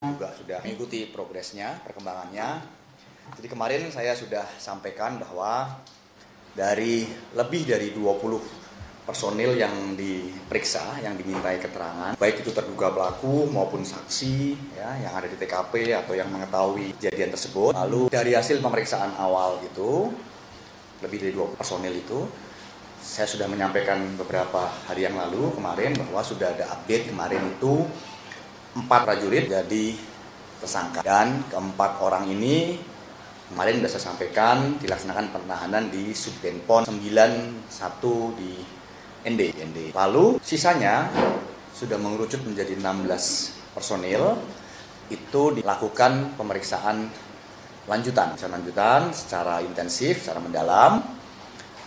juga sudah mengikuti progresnya, perkembangannya. Jadi kemarin saya sudah sampaikan bahwa dari lebih dari 20 personil yang diperiksa, yang dimintai keterangan, baik itu terduga pelaku maupun saksi ya, yang ada di TKP atau yang mengetahui kejadian tersebut. Lalu dari hasil pemeriksaan awal itu, lebih dari 20 personil itu, saya sudah menyampaikan beberapa hari yang lalu kemarin bahwa sudah ada update kemarin itu 4 prajurit jadi tersangka, dan keempat orang ini kemarin sudah saya sampaikan dilaksanakan penahanan di Subdenpom 91 di ND. Lalu sisanya sudah mengerucut menjadi 16 personil, itu dilakukan pemeriksaan lanjutan secara intensif, secara mendalam.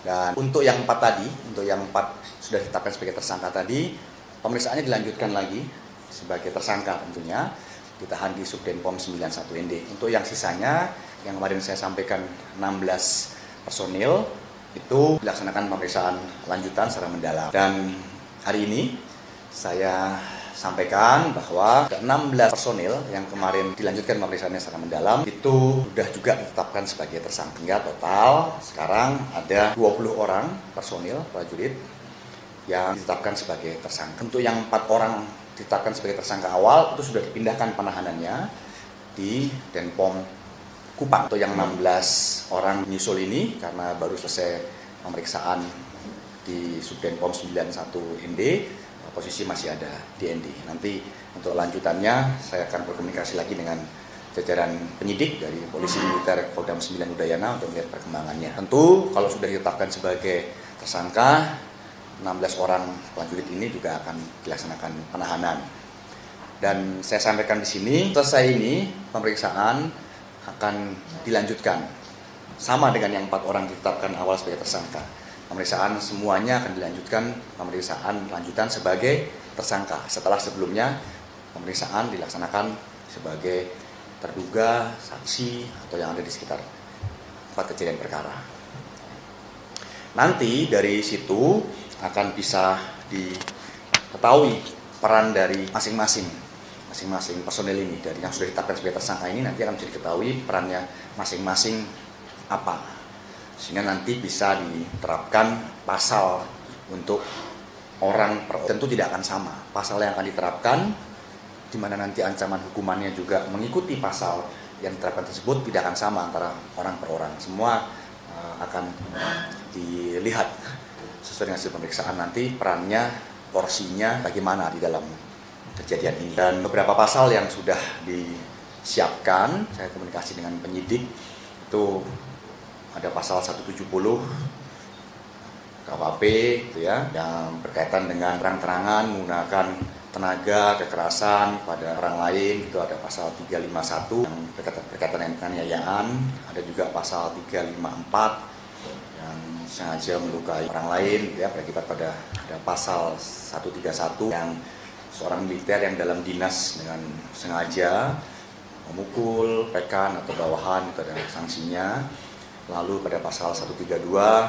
Dan untuk yang 4 tadi, untuk yang 4 sudah ditetapkan sebagai tersangka tadi, pemeriksaannya dilanjutkan lagi sebagai tersangka tentunya, ditahan di Subdenpom 91 ND. Untuk yang sisanya, yang kemarin saya sampaikan 16 personil, itu dilaksanakan pemeriksaan lanjutan secara mendalam. Dan hari ini saya sampaikan bahwa ke-16 personil yang kemarin dilanjutkan pemeriksaannya secara mendalam itu sudah juga ditetapkan sebagai tersangka. Hingga total sekarang ada 20 orang personil prajurit yang ditetapkan sebagai tersangka. Untuk yang 4 orang ditetapkan sebagai tersangka awal itu sudah dipindahkan penahanannya di Denpom Kupang. Untuk yang 16 orang nyusul ini karena baru selesai pemeriksaan di Subdenpom 91 ND, posisi masih ada di ND. Nanti untuk lanjutannya saya akan berkomunikasi lagi dengan jajaran penyidik dari Polisi Militer Kodam 9 Udayana untuk melihat perkembangannya. Tentu kalau sudah ditetapkan sebagai tersangka, 16 orang prajurit ini juga akan dilaksanakan penahanan. Dan saya sampaikan di sini, selesai ini pemeriksaan akan dilanjutkan sama dengan yang 4 orang ditetapkan awal sebagai tersangka. Pemeriksaan semuanya akan dilanjutkan pemeriksaan lanjutan sebagai tersangka setelah sebelumnya pemeriksaan dilaksanakan sebagai terduga, saksi atau yang ada di sekitar tempat kejadian perkara. Nanti dari situ akan bisa diketahui peran dari masing-masing personil ini, dari yang sudah ditetapkan sebagai tersangka ini nanti akan bisa diketahui perannya masing-masing apa, sehingga nanti bisa diterapkan pasal untuk orang tentu tidak akan sama. Pasal yang akan diterapkan di mana nanti ancaman hukumannya juga mengikuti pasal yang diterapkan tersebut tidak akan sama antara orang per orang. Semua akan dilihat sesuai dengan hasil pemeriksaan nanti perannya, porsinya bagaimana di dalam kejadian ini. Dan beberapa pasal yang sudah disiapkan, saya komunikasi dengan penyidik, itu ada pasal 170 KUHP gitu ya, yang berkaitan dengan terang-terangan menggunakan tenaga, kekerasan pada orang lain, itu ada pasal 351 yang berkaitan dengan penganiayaan, ada juga pasal 354 yang sengaja melukai orang lain ya, berakibat pada ada pasal 131 yang seorang militer yang dalam dinas dengan sengaja memukul, pekan atau bawahan, itu ada sanksinya. Lalu pada pasal 132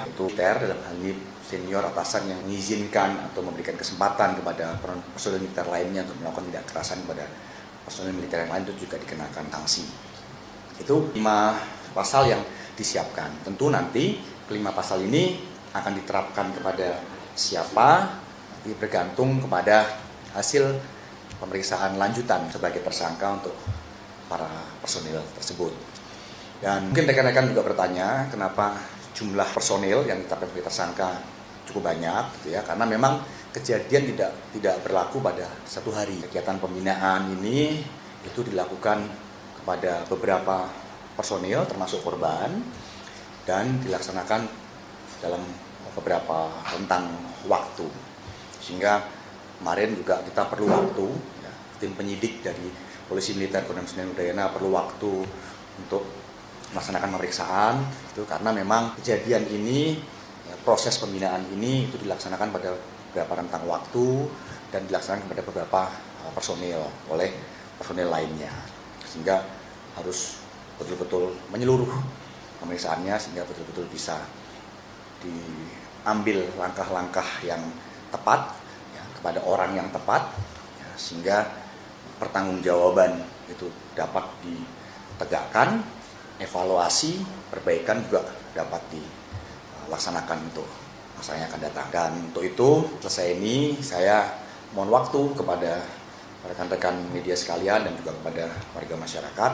itu militer dalam hal ini senior atasan yang mengizinkan atau memberikan kesempatan kepada personel militer lainnya untuk melakukan tindak kekerasan kepada personel militer yang lain itu juga dikenakan sanksi. Itu 5 pasal yang disiapkan. Tentu nanti kelima pasal ini akan diterapkan kepada siapa nanti bergantung kepada hasil pemeriksaan lanjutan sebagai tersangka untuk para personil tersebut. Dan mungkin rekan-rekan juga bertanya kenapa jumlah personil yang ditetapkan sebagai tersangka cukup banyak gitu ya, karena memang kejadian tidak berlaku pada satu hari. Kegiatan pembinaan ini itu dilakukan kepada beberapa personil termasuk korban dan dilaksanakan dalam beberapa rentang waktu, sehingga kemarin juga kita perlu waktu ya, tim penyidik dari Polisi Militer Kodam 9 Udayana perlu waktu untuk melaksanakan pemeriksaan itu karena memang kejadian ini ya, proses pembinaan ini itu dilaksanakan pada beberapa rentang waktu dan dilaksanakan kepada beberapa personil oleh personil lainnya, sehingga harus betul-betul menyeluruh pemeriksaannya sehingga betul-betul bisa diambil langkah-langkah yang tepat ya, kepada orang yang tepat ya, sehingga pertanggungjawaban itu dapat ditegakkan, evaluasi, perbaikan juga dapat dilaksanakan untuk masa yang akan datang. Dan untuk itu, selesai ini saya mohon waktu kepada rekan-rekan media sekalian dan juga kepada warga masyarakat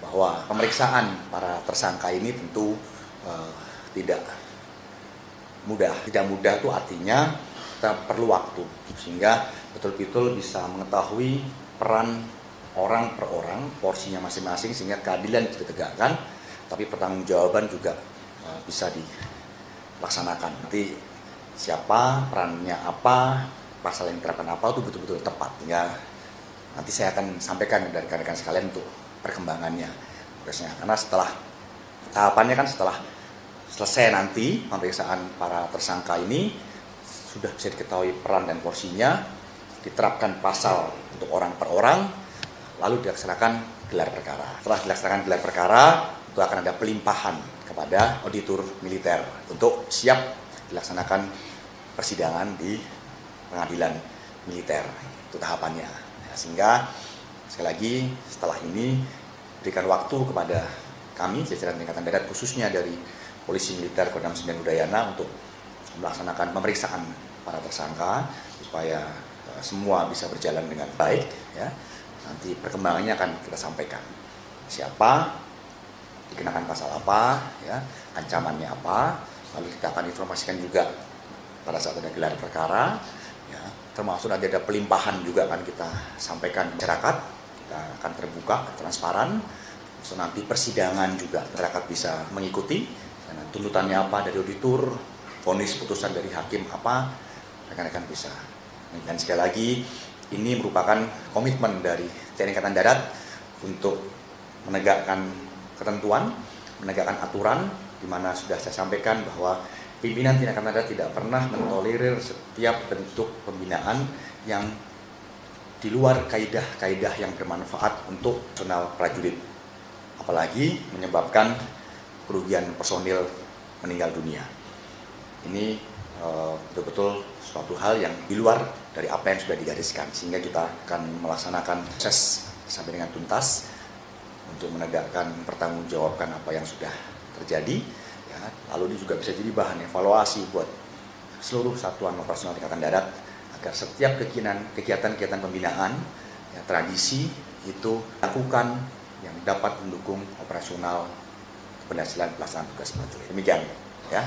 bahwa pemeriksaan para tersangka ini tentu tidak mudah. Tidak mudah itu artinya kita perlu waktu sehingga betul-betul bisa mengetahui peran orang per orang, porsinya masing-masing sehingga keadilan bisa ditegakkan, tapi pertanggungjawaban juga bisa dilaksanakan. Nanti siapa, perannya apa, pasal yang diterapkan apa itu betul-betul tepat. Hingga nanti saya akan sampaikan dari rekan-rekan sekalian untuk perkembangannya. Karena setelah tahapannya kan setelah selesai nanti pemeriksaan para tersangka ini sudah bisa diketahui peran dan porsinya, diterapkan pasal untuk orang per orang, lalu dilaksanakan gelar perkara. Setelah dilaksanakan gelar perkara, itu akan ada pelimpahan kepada auditor militer untuk siap dilaksanakan persidangan di pengadilan militer. Itu tahapannya. Sehingga sekali lagi setelah ini berikan waktu kepada kami jajaran Tingkatan Darat khususnya dari Polisi Militer Kodam 9 Udayana untuk melaksanakan pemeriksaan para tersangka supaya semua bisa berjalan dengan baik ya. Nanti perkembangannya akan kita sampaikan. Siapa, dikenakan pasal apa, ya, ancamannya apa, lalu kita akan informasikan juga pada saat ada gelar perkara, ya, termasuk nanti ada pelimpahan juga akan kita sampaikan masyarakat. Kita akan terbuka, transparan. So, nanti persidangan juga masyarakat bisa mengikuti. Dan tuntutannya apa dari auditor, vonis putusan dari hakim apa, rekan-rekan bisa. Dan sekali lagi, ini merupakan komitmen dari TNI Angkatan Darat untuk menegakkan ketentuan, menegakkan aturan, di mana sudah saya sampaikan bahwa pimpinan TNI Angkatan Darat tidak pernah mentolerir setiap bentuk pembinaan yang di luar kaidah-kaidah yang bermanfaat untuk personal prajurit, apalagi menyebabkan kerugian personil meninggal dunia. Ini betul-betul suatu hal yang di luar dari apa yang sudah digariskan, sehingga kita akan melaksanakan proses sampai dengan tuntas untuk menegakkan pertanggungjawabkan apa yang sudah terjadi. Ya, lalu ini juga bisa jadi bahan evaluasi buat seluruh satuan operasional Tingkatan Darat agar setiap kegiatan-kegiatan pembinaan, ya, tradisi itu lakukan yang dapat mendukung operasional keberhasilan pelaksanaan tugas prajurit. Demikian, ya.